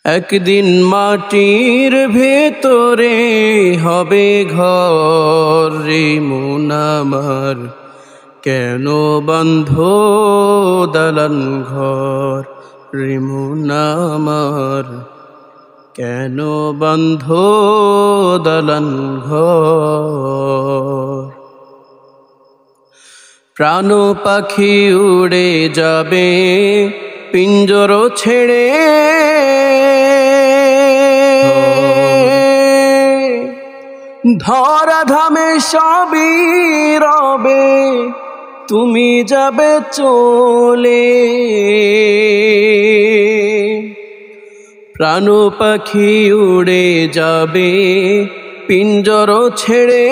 একদিন মাটির ভেতরে হবে ঘর রে মন আমার, কেন বাঁধো দালান ঘর রে মন আমার, কেন বাঁধো দালান ঘর। প্রাণ পাখি উড়ে যাবে পিঞ্জর ছেড়ে, ধরা ধামে সবই রবে তুমি যাবে চলে। প্রাণ পাখি উড়ে যাবে পিঞ্জর ছেড়ে,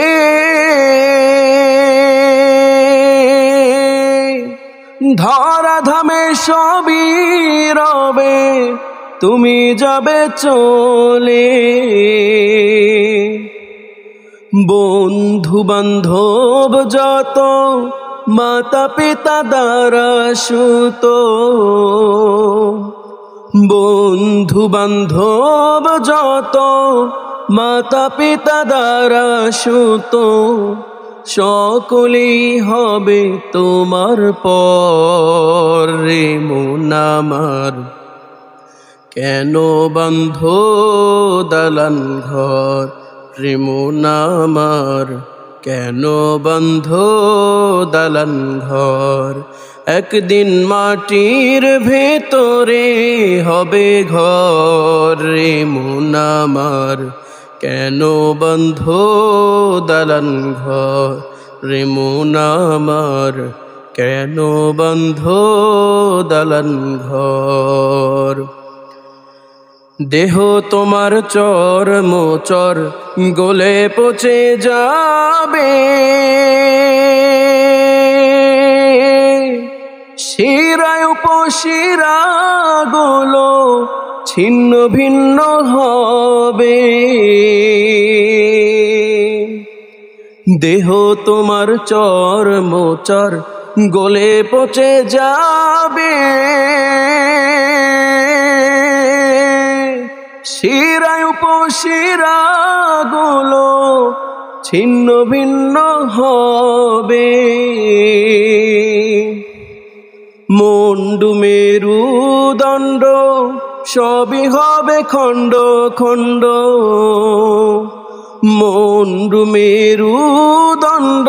ধরা ধামে সবই রবে তুমি যাবে চলে। বন্ধু বান্ধব যত মাতা পিতা দ্বারা সুত, বন্ধু বান্ধব যত মাতা পিতা দ্বারা সুত, সকলেই হবে তোমার পর রে মন আমার, কেন বাঁধো দালান ঘর রে মন আমার, কেন বাঁধো দালান ঘর। একদিন মাটির ভেতরে হবে ঘর রে মন আমার, কেন বাঁধো দালান ঘর রে মন আমার, কেন বাঁধো দালান ঘর। দেহ তোমার চর মোচর গলে পচে যাবে, শিরায় উপশিরা গুলো ছিন্ন ভিন্ন হবে। দেহ তোমার চর মোচর গলে পচে যাবে, শিরায় উপশিরা গুলো ছিন্ন ভিন্ন হবে। মুন্ডু মেরুদণ্ড সবই হবে খণ্ড খণ্ড, মুন্ডু মেরুদণ্ড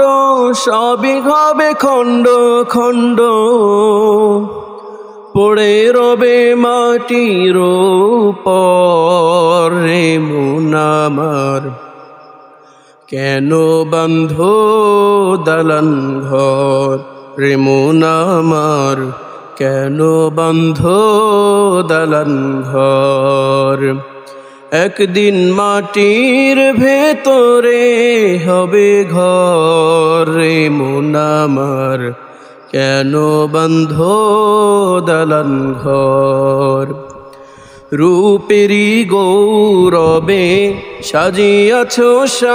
সবই হবে খণ্ড খণ্ড। পড়ে রবে মাটির উপর রে মন আমার, কেন বাঁধো দালান ঘর রে মন আমার, কেন বাঁধো দালান ঘর। একদিন মাটির ভেতরে হবে ঘর রে মন আমার, কেন বাঁধো দালান ঘর। রূপেরই গৌরবে সাজিয়াছ সাজ,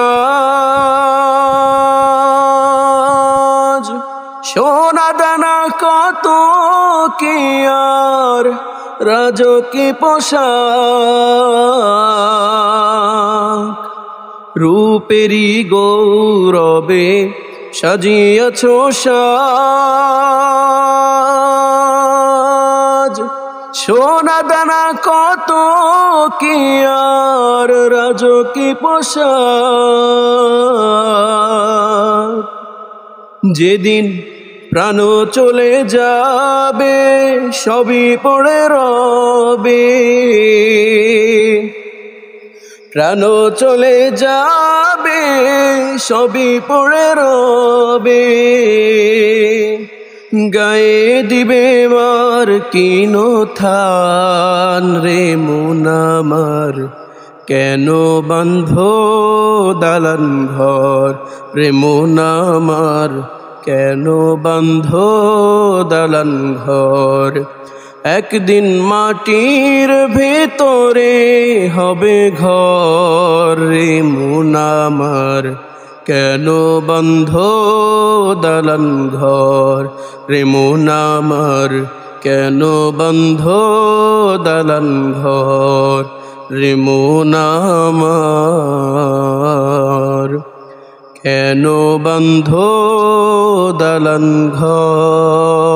সোনা দানা কত কি আর রাজকী পোশাক। রূপেরই গৌরবে সাজিয়াছ সাজ, সোনা দানা কত কি আর রাজকী পোশাক। যেদিন প্রাণ চলে যাবে সবই পড়ে রবে, প্রাণ চলে যাবে সবই পড়ে রবে। গায়ে দিবে মার কিন থান রে মন আমার, কেন বাঁধো দালান ঘর রে মন আমার, কেন বাঁধো দালান ঘর। একদিন মাটির ভেতরে হবে ঘর রে মন আমার, কেন বাঁধো দালান ঘর রে মন আমার, কেন বন্ধ দালান ঘর রে মন আমার, কেন বন্ধ দালান ঘর।